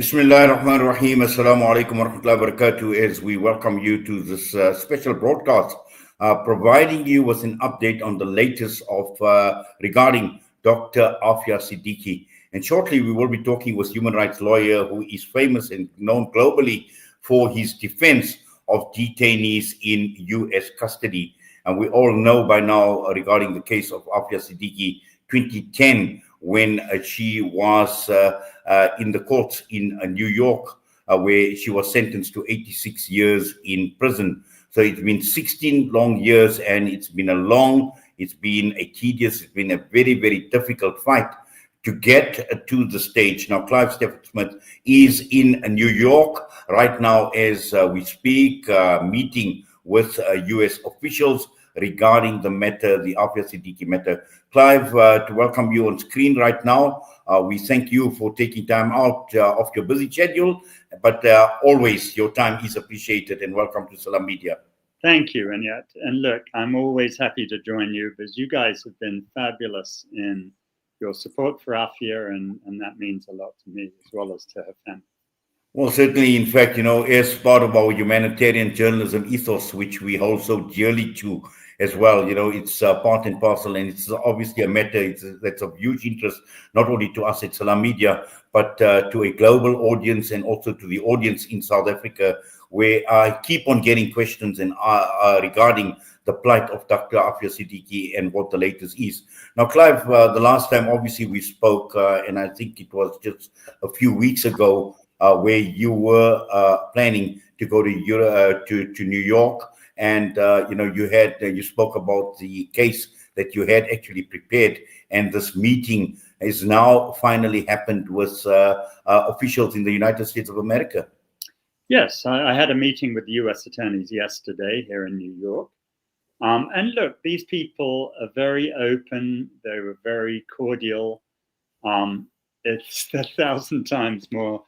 Bismillah ar-Rahman ar-Rahim. Assalamu alaikum wa rahmatullahi wa barakatuh. As we welcome you to this special broadcast, providing you with an update on the latest of regarding Dr. Aafia Siddiqui. And shortly, we will be talking with human rights lawyer who is famous and known globally for his defense of detainees in U.S. custody. And we all know by now regarding the case of Aafia Siddiqui, 2010, when she was in the courts in New York, where she was sentenced to 86 years in prison. So it's been 16 long years, and it's been a tedious, it's been a very, very difficult fight to get to the stage. Now, Clive Stafford Smith is in New York right now as we speak, meeting with U.S. officials regarding the matter, the Aafia Siddiqui matter. Clive, to welcome you on screen right now. We thank you for taking time out of your busy schedule, but always your time is appreciated, and welcome to Salam Media. Thank you, Inayet. And look, I'm always happy to join you because you guys have been fabulous in your support for Aafia, and that means a lot to me as well as to her family. Well, certainly, in fact, as part of our humanitarian journalism ethos, which we hold so dearly to as well, it's part and parcel, and it's obviously a matter that's of huge interest, not only to us at Salam Media, but to a global audience and also to the audience in South Africa, where I keep on getting questions and regarding the plight of Dr. Aafia Siddiqui and what the latest is. Now, Clive, the last time, obviously, we spoke, and I think it was just a few weeks ago, where you were planning to go to New York, and you spoke about the case that you had actually prepared, and this meeting is now finally happened with officials in the United States of America. Yes, I had a meeting with the U.S. attorneys yesterday here in New York. And look, these people are very open. They were very cordial. It's 1,000 times more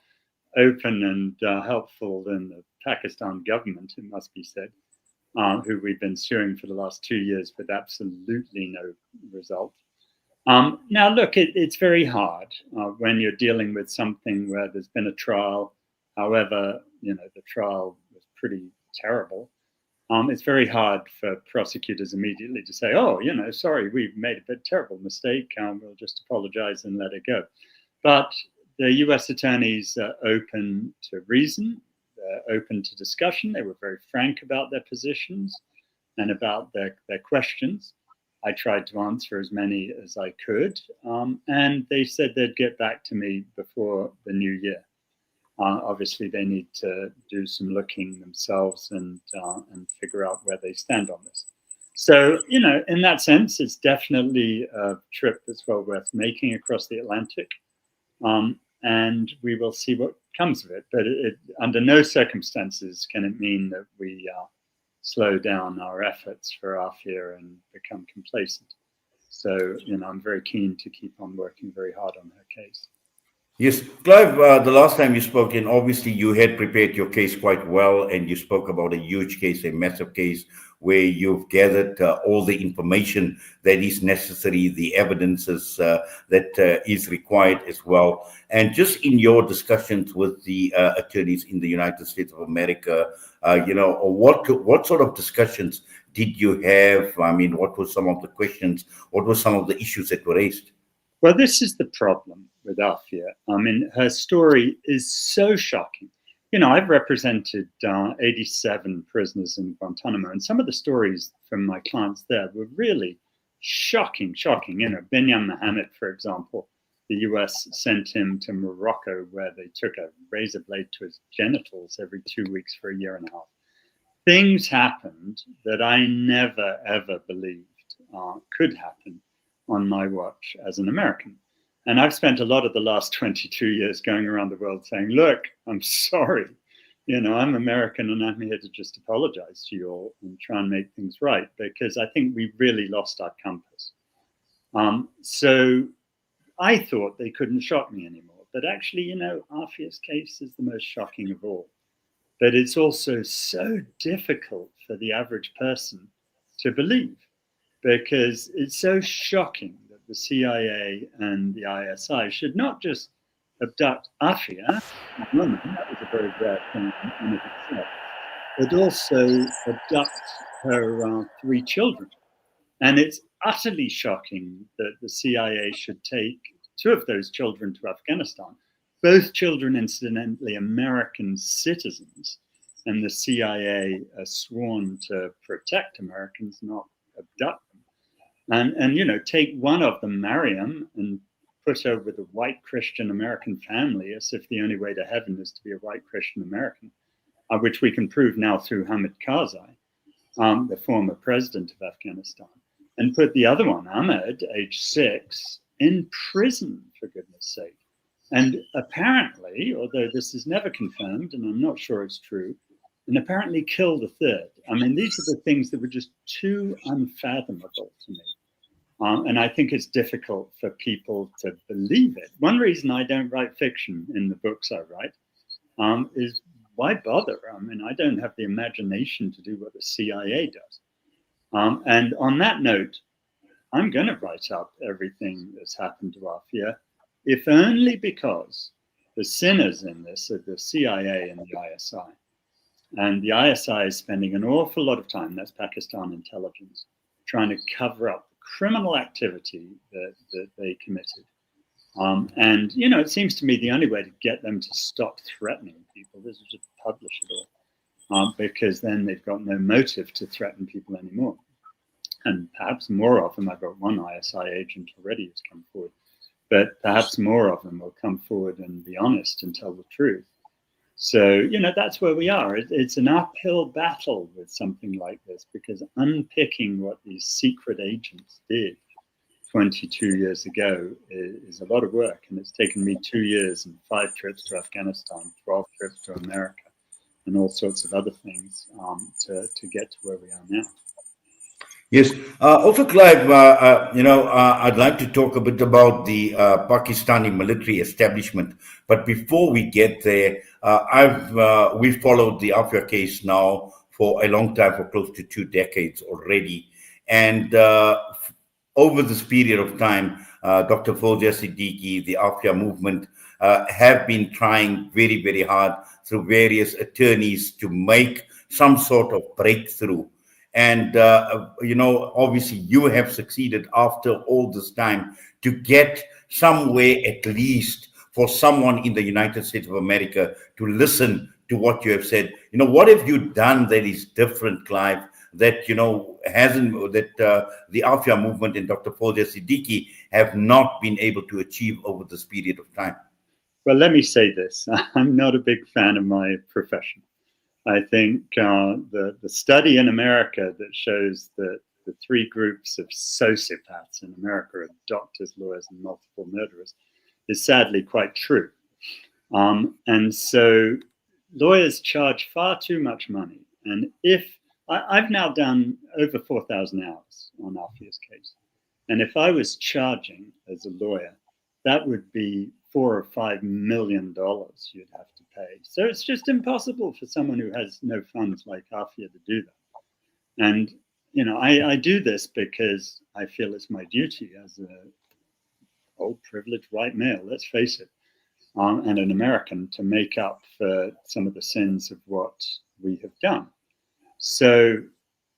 open and helpful than the Pakistan government, it must be said, who we've been suing for the last 2 years with absolutely no result. Now, look, it's very hard when you're dealing with something where there's been a trial. However, the trial was pretty terrible. It's very hard for prosecutors immediately to say, oh, sorry, we've made a terrible mistake. We'll just apologize and let it go. But the U.S. attorneys are open to reason, they're open to discussion. They were very frank about their positions and about their questions. I tried to answer as many as I could, and they said they'd get back to me before the new year. Obviously, they need to do some looking themselves and figure out where they stand on this. So, in that sense, it's definitely a trip that's well worth making across the Atlantic. And we will see what comes of it. But under no circumstances can it mean that we slow down our efforts for Aafia and become complacent. So, I'm very keen to keep on working very hard on her case. Yes, Clive, the last time you spoke, and obviously you had prepared your case quite well, and you spoke about a huge case, a massive case, where you've gathered all the information that is necessary, the evidences that is required as well. And just in your discussions with the attorneys in the United States of America, what sort of discussions did you have? I mean, what were some of the questions? What were some of the issues that were raised? Well, this is the problem with Aafia. I mean, her story is so shocking. I've represented 87 prisoners in Guantanamo, and some of the stories from my clients there were really shocking. Binyam Mohammed, for example, the US sent him to Morocco, where they took a razor blade to his genitals every 2 weeks for a year and a half. Things happened that I never, ever believed could happen on my watch as an American. And I've spent a lot of the last 22 years going around the world saying, look, I'm sorry. I'm American and I'm here to just apologize to you all and try and make things right, because I think we really lost our compass. So I thought they couldn't shock me anymore. But actually, Aafia's case is the most shocking of all. But it's also so difficult for the average person to believe, because it's so shocking that the CIA and the ISI should not just abduct Aafia, a woman, that was a very rare thing in itself, but also abduct her 3 children. And it's utterly shocking that the CIA should take 2 of those children to Afghanistan, both children, incidentally, American citizens, and the CIA are sworn to protect Americans, not abduct them. And take one of them, marry him, and put her with a white Christian American family, as if the only way to heaven is to be a white Christian American, which we can prove now through Hamid Karzai, the former president of Afghanistan, and put the other one, Ahmed, age 6, in prison, for goodness sake. And apparently, although this is never confirmed, and I'm not sure it's true, and apparently killed a 3rd. I mean, these are the things that were just too unfathomable to me. And I think it's difficult for people to believe it. One reason I don't write fiction in the books I write is why bother? I mean, I don't have the imagination to do what the CIA does. And on that note, I'm going to write up everything that's happened to Aafia, if only because the sinners in this are the CIA and the ISI. And the ISI is spending an awful lot of time, that's Pakistan intelligence, trying to cover up the criminal activity that they committed. And, it seems to me the only way to get them to stop threatening people is to just publish it all, because then they've got no motive to threaten people anymore. And perhaps more of them, I've got one ISI agent already who's come forward, but perhaps more of them will come forward and be honest and tell the truth. So, that's where we are. It's an uphill battle with something like this, because unpicking what these secret agents did 22 years ago is a lot of work. And it's taken me 2 years and 5 trips to Afghanistan, 12 trips to America, and all sorts of other things to get to where we are now. Yes. Also, Clive, I'd like to talk a bit about the Pakistani military establishment. But before we get there, we've followed the Aafia case now for a long time, for close to 2 decades already. And over this period of time, Dr. Aafia Siddiqui, the Aafia movement, have been trying very, very hard through various attorneys to make some sort of breakthrough. And, obviously you have succeeded after all this time to get somewhere, at least for someone in the United States of America, to listen to what you have said. What have you done that is different, Clive, that, the Aafia movement and Dr. Aafia Siddiqui have not been able to achieve over this period of time? Well, let me say this. I'm not a big fan of my profession. I think the study in America that shows that the 3 groups of sociopaths in America are doctors, lawyers, and multiple murderers is sadly quite true. And so lawyers charge far too much money. And if I've now done over 4,000 hours on Aafia's case, and if I was charging as a lawyer, that would be $4 or $5 million you'd have to pay. So it's just impossible for someone who has no funds like Aafia to do that. And, I do this because I feel it's my duty as an old privileged white male, let's face it, and an American, to make up for some of the sins of what we have done. So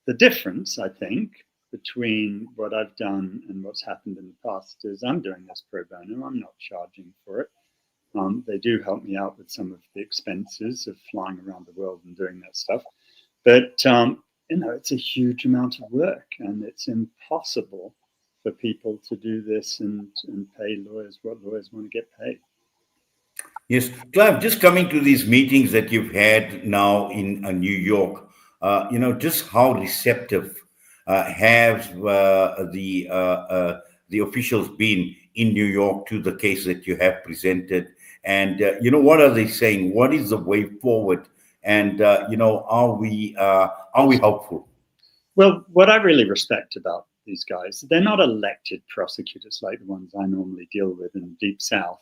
the difference, I think, between what I've done and what's happened in the past is I'm doing this pro bono. I'm not charging for it. They do help me out with some of the expenses of flying around the world and doing that stuff. But, it's a huge amount of work, and it's impossible for people to do this and pay lawyers what lawyers want to get paid. Yes. Clive, just coming to these meetings that you've had now in New York, just how receptive have the officials been in New York to the case that you have presented? And, what are they saying? What is the way forward? And, are we hopeful? Well, what I really respect about these guys, they're not elected prosecutors like the ones I normally deal with in Deep South,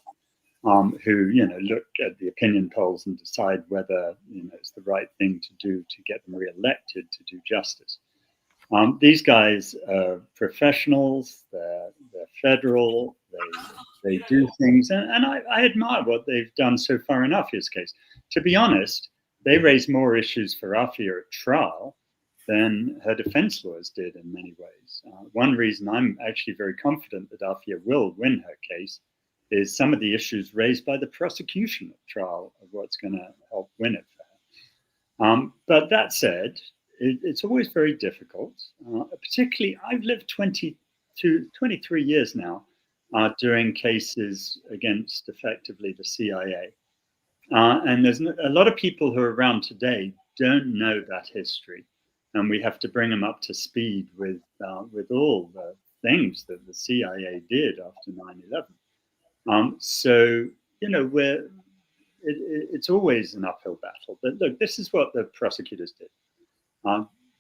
who, look at the opinion polls and decide whether, it's the right thing to do to get them reelected to do justice. These guys are professionals, they're federal, they They do things, and I admire what they've done so far in Aafia's case. To be honest, they raised more issues for Aafia at trial than her defense lawyers did in many ways. One reason I'm actually very confident that Aafia will win her case is some of the issues raised by the prosecution at trial of what's going to help win it for her. But that said, it's always very difficult. Particularly, I've lived 23 years now doing cases against effectively the CIA. And there's a lot of people who are around today don't know that history. And we have to bring them up to speed with all the things that the CIA did after 9/11. So, you know, it's always an uphill battle. But look, this is what the prosecutors did.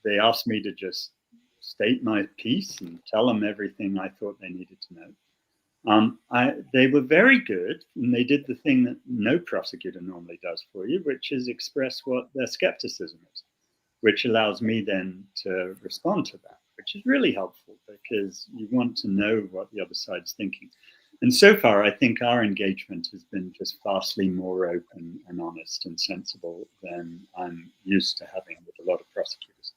They asked me to just state my piece and tell them everything I thought they needed to know. They were very good, and they did the thing that no prosecutor normally does for you, which is express what their skepticism is, which allows me then to respond to that, which is really helpful because you want to know what the other side's thinking. And so far, I think our engagement has been just vastly more open and honest and sensible than I'm used to having with a lot of prosecutors.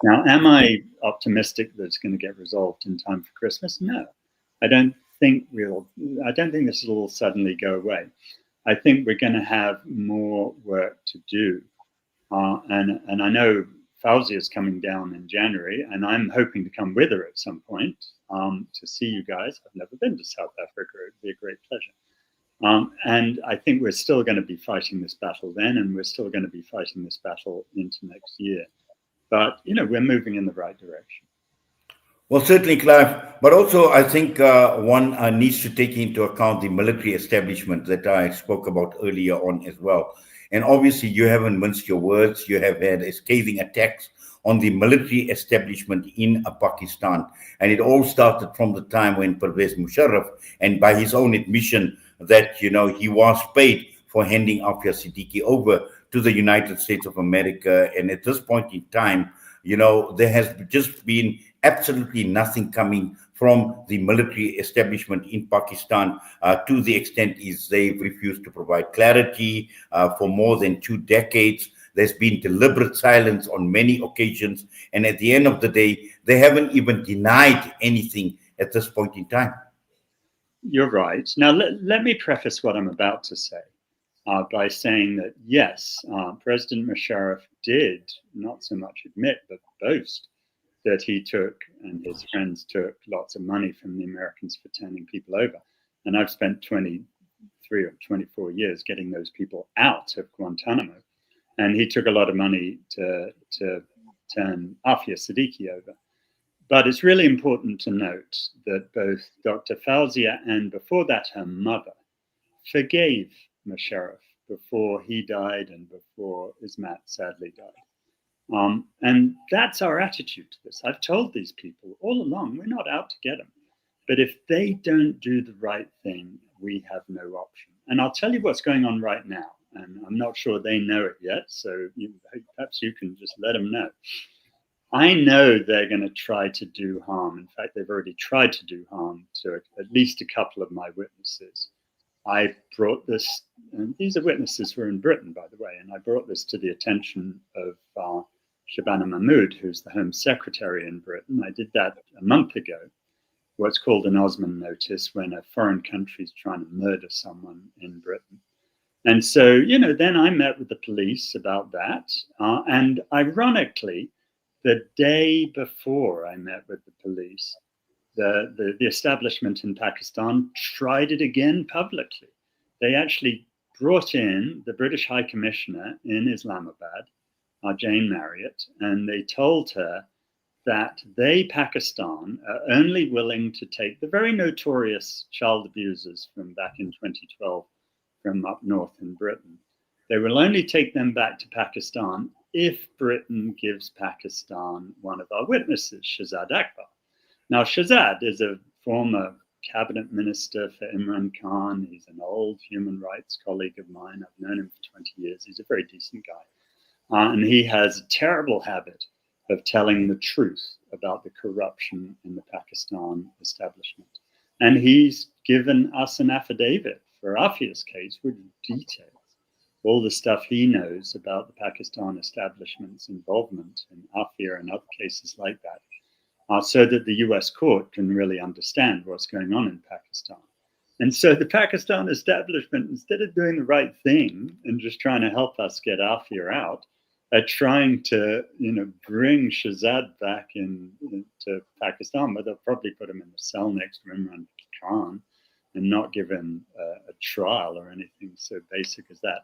Now, am I optimistic that it's going to get resolved in time for Christmas? No, I don't think this will suddenly go away. I think we're going to have more work to do. And I know Fawzia is coming down in January, and I'm hoping to come with her at some point to see you guys. I've never been to South Africa. It would be a great pleasure. And I think we're still going to be fighting this battle then, and we're still going to be fighting this battle into next year. But, you know, we're moving in the right direction. Well, certainly, Clive. But also, I think one needs to take into account the military establishment that I spoke about earlier on as well. And obviously, you haven't minced your words. You have had scathing attacks on the military establishment in Pakistan. And it all started from the time when Pervez Musharraf, and by his own admission, that, you know, he was paid for handing Aafia Siddiqui over to the United States of America. And at this point in time, you know, there has just been absolutely nothing coming from the military establishment in Pakistan, to the extent is they've refused to provide clarity for more than 2 decades. There's been deliberate silence on many occasions. And at the end of the day, they haven't even denied anything at this point in time. You're right. Now, let me preface what I'm about to say by saying that, yes, President Musharraf did not so much admit, but boast that he took and his friends took lots of money from the Americans for turning people over. And I've spent 23 or 24 years getting those people out of Guantanamo. And he took a lot of money to turn Aafia Siddiqui over. But it's really important to note that both Dr. Fawzia and before that her mother forgave Musharraf before he died and before Ismat sadly died. And that's our attitude to this. I've told these people all along, we're not out to get them. But if they don't do the right thing, we have no option. And I'll tell you what's going on right now. And I'm not sure they know it yet, so perhaps you can just let them know. I know they're going to try to do harm. In fact, they've already tried to do harm to at least a couple of my witnesses. I brought this, and these are witnesses who are in Britain, by the way, and I brought this to the attention of Shabana Mahmood, who's the Home Secretary in Britain. I did that a month ago, what's called an Osman notice, when a foreign country is trying to murder someone in Britain. And so, you know, then I met with the police about that. And ironically, the day before I met with the police, the establishment in Pakistan tried it again publicly. They actually brought in the British High Commissioner in Islamabad, Jane Marriott, and they told her that they, Pakistan, are only willing to take the very notorious child abusers from back in 2012 from up north in Britain. They will only take them back to Pakistan if Britain gives Pakistan one of our witnesses, Shahzad Akbar. Now, Shahzad is a former cabinet minister for Imran Khan. He's an old human rights colleague of mine. I've known him for 20 years. He's a very decent guy. And he has a terrible habit of telling the truth about the corruption in the Pakistan establishment. And he's given us an affidavit for Aafia's case with details, all the stuff he knows about the Pakistan establishment's involvement in Aafia and other cases like that, so that the US court can really understand what's going on in Pakistan. And so the Pakistan establishment, instead of doing the right thing and just trying to help us get Aafia out, are trying to, bring Shahzad back to Pakistan, but they'll probably put him in the cell next to Imran Khan and not give him a trial or anything so basic as that.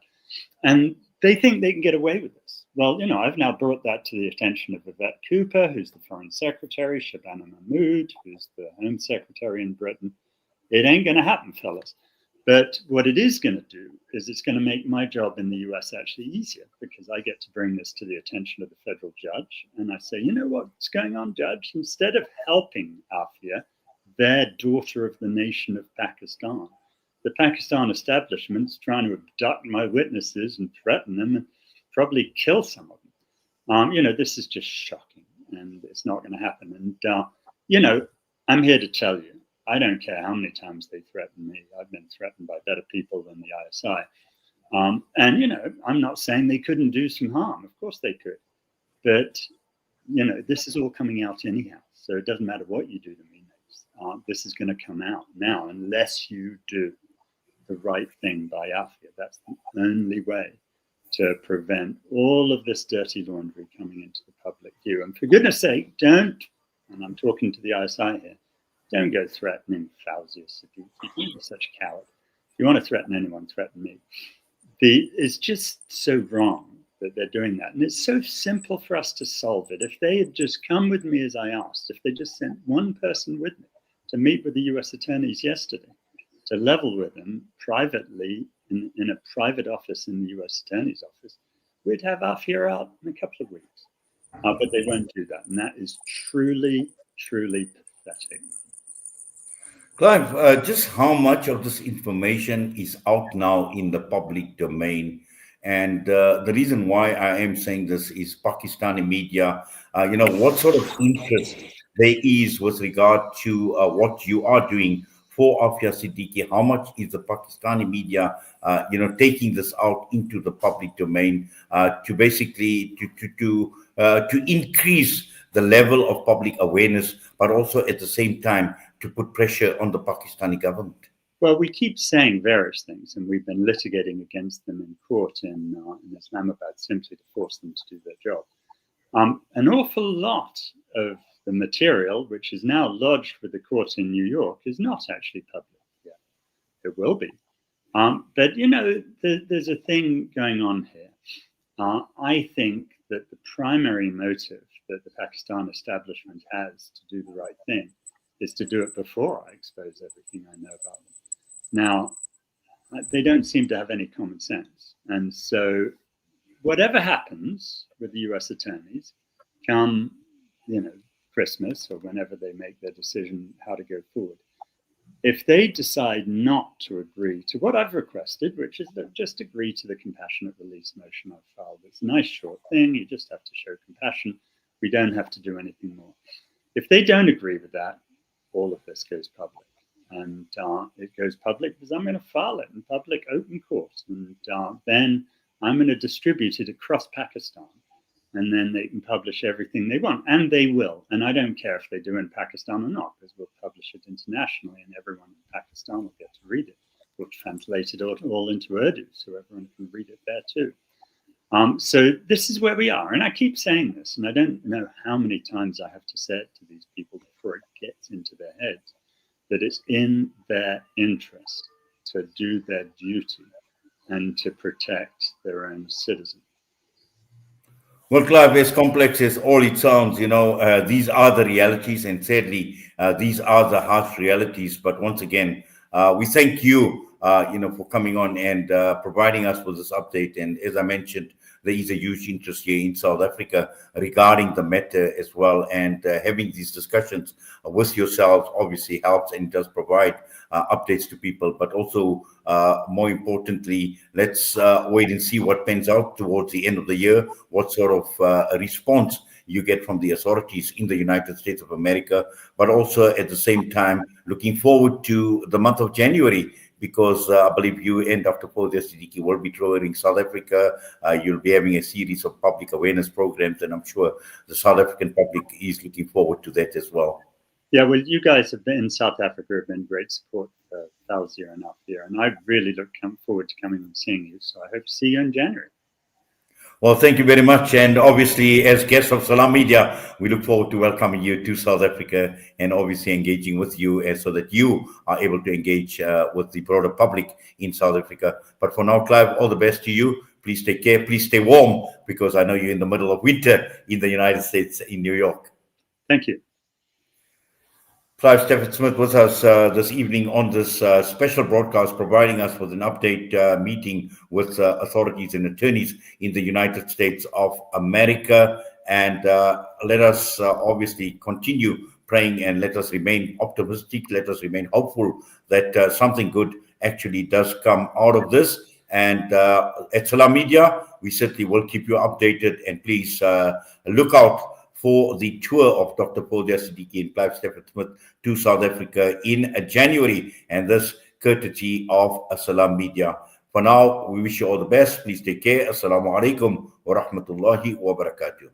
And they think they can get away with this. Well, I've now brought that to the attention of Yvette Cooper, who's the Foreign Secretary, Shabana Mahmood, who's the Home Secretary in Britain. It ain't going to happen, fellas. But what it is going to do is it's going to make my job in the US actually easier, because I get to bring this to the attention of the federal judge. And I say, you know what's going on, Judge? Instead of helping Aafia, their daughter of the nation of Pakistan, the Pakistan establishment's trying to abduct my witnesses and threaten them and probably kill some of them. This is just shocking, and it's not going to happen. And, I'm here to tell you, I don't care how many times they threaten me. I've been threatened by better people than the ISI. I'm not saying they couldn't do some harm. Of course they could. But, this is all coming out anyhow. So it doesn't matter what you do to me next. This is going to come out now unless you do the right thing by Aafia. That's the only way to prevent all of this dirty laundry coming into the public view. And for goodness sake, don't, and I'm talking to the ISI here, don't go threatening Aafia Siddiqui. You're such a coward. If you want to threaten anyone, threaten me. It's just so wrong that they're doing that. And it's so simple for us to solve it. If they had just come with me as I asked, if they just sent one person with me to meet with the US attorneys yesterday, to level with them privately in a private office in the US attorney's office, we'd have Aafia out in a couple of weeks. But they won't do that. And that is truly, truly pathetic. Clive, just how much of this information is out now in the public domain? And the reason why I am saying this is Pakistani media, what sort of interest there is with regard to what you are doing for Aafia Siddiqui. How much is the Pakistani media, taking this out into the public domain to basically to increase the level of public awareness, but also at the same time to put pressure on the Pakistani government? Well, we keep saying various things, and we've been litigating against them in court in Islamabad simply to force them to do their job. An awful lot of the material, which is now lodged with the court in New York, is not actually public yet. It will be. But, there's a thing going on here. I think that the primary motive that the Pakistan establishment has to do the right thing is to do it before I expose everything I know about them. Now, they don't seem to have any common sense. And so whatever happens with the US attorneys come, Christmas or whenever they make their decision how to go forward, if they decide not to agree to what I've requested, which is that just agree to the compassionate release motion I've filed. It's a nice short thing. You just have to show compassion. We don't have to do anything more. If they don't agree with that, all of this goes public. And it goes public because I'm going to file it in public open court. And then I'm going to distribute it across Pakistan. And then they can publish everything they want. And they will. And I don't care if they do in Pakistan or not, because we'll publish it internationally and everyone in Pakistan will get to read it. We'll translate it all into Urdu so everyone can read it there too. So this is where we are. And I keep saying this, and I don't know how many times I have to say it to these people before it gets into their heads, that it's in their interest to do their duty and to protect their own citizens. Well, Clive, as complex as all it sounds, these are the realities, and sadly, these are the harsh realities. But once again, we thank you, for coming on and providing us with this update. And as I mentioned, there is a huge interest here in South Africa regarding the matter as well. And having these discussions with yourselves obviously helps and does provide updates to people. But also, more importantly, let's wait and see what pans out towards the end of the year, what sort of response you get from the authorities in the United States of America, but also at the same time looking forward to the month of January, because I believe you and Dr. Aafia Siddiqui will be touring South Africa. You'll be having a series of public awareness programs, and I'm sure the South African public is looking forward to that as well. Yeah, well, you guys have been in South Africa, have been great support for Aafia and Aafia, and I really look forward to coming and seeing you. So I hope to see you in January. Well, thank you very much. And obviously, as guests of Salam Media, we look forward to welcoming you to South Africa and obviously engaging with you, and so that you are able to engage with the broader public in South Africa. But for now, Clive, all the best to you. Please take care. Please stay warm, because I know you're in the middle of winter in the United States, in New York. Thank you. Clive Stafford Smith with us this evening on this special broadcast, providing us with an update meeting with authorities and attorneys in the United States of America. And let us obviously continue praying, and let us remain optimistic. Let us remain hopeful that something good actually does come out of this. And at Salam Media, we certainly will keep you updated. And please look out for the tour of Dr. Aafia Siddiqui and Clive Stafford Smith to South Africa in January, and this courtesy of Salam Media. For now, we wish you all the best. Please take care. Assalamu alaikum wa rahmatullahi wa barakatuh.